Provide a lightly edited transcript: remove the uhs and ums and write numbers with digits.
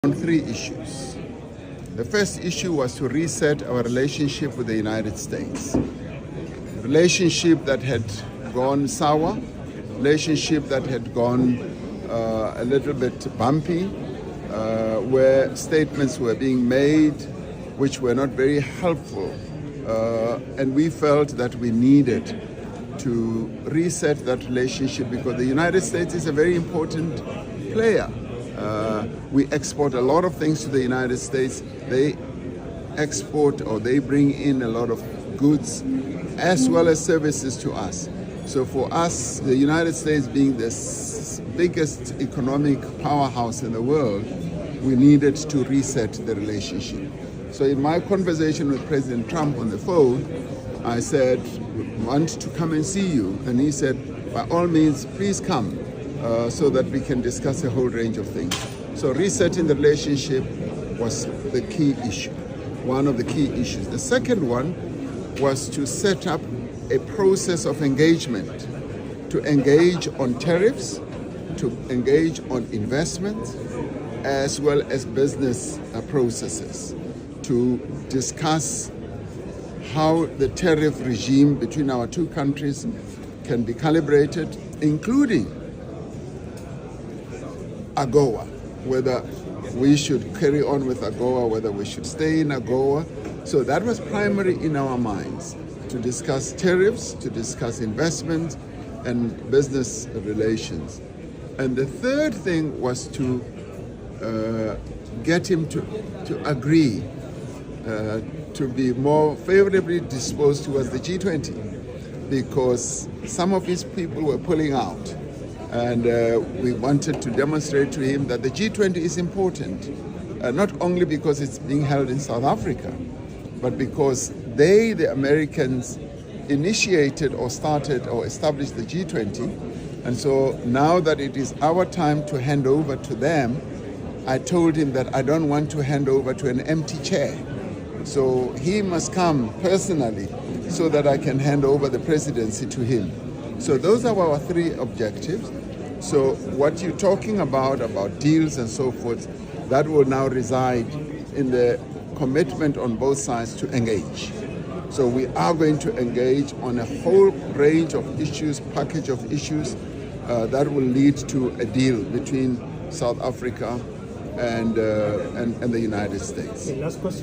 on three issues. The first issue was to reset our relationship with the United States. A relationship that had gone sour, relationship that had gone a little bit bumpy, where statements were being made which were not very helpful. And we felt that we needed to reset that relationship because the United States is a very important player. We export a lot of things to the United States. They export or they bring in a lot of goods as well as services to us. So for us, the United States being the biggest economic powerhouse in the world, we needed to reset the relationship. So in my conversation with President Trump on the phone, I said, "We want to come and see you." And he said, "By all means, please come so that we can discuss a whole range of things." So resetting the relationship was the key issue, one of the key issues. The second one was to set up a process of engagement, to engage on tariffs, to engage on investment, as well as business processes, to discuss how the tariff regime between our two countries can be calibrated, including AGOA, whether we should carry on with AGOA, whether we should stay in AGOA. So that was primary in our minds, to discuss tariffs, to discuss investment and business relations. And the third thing was to get him to agree to be more favorably disposed towards the G20, because some of his people were pulling out. And we wanted to demonstrate to him that the G20 is important, not only because it's being held in South Africa, but because they, the Americans, initiated or started or established the G20. And so now that it is our time to hand over to them, I told him that I don't want to hand over to an empty chair. So he must come personally so that I can hand over the presidency to him. So those are our three objectives. So what you're talking about deals and so forth, that will now reside in the commitment on both sides to engage. So we are going to engage on a whole range of issues, package of issues that will lead to a deal between South Africa and the United States. Okay, last question.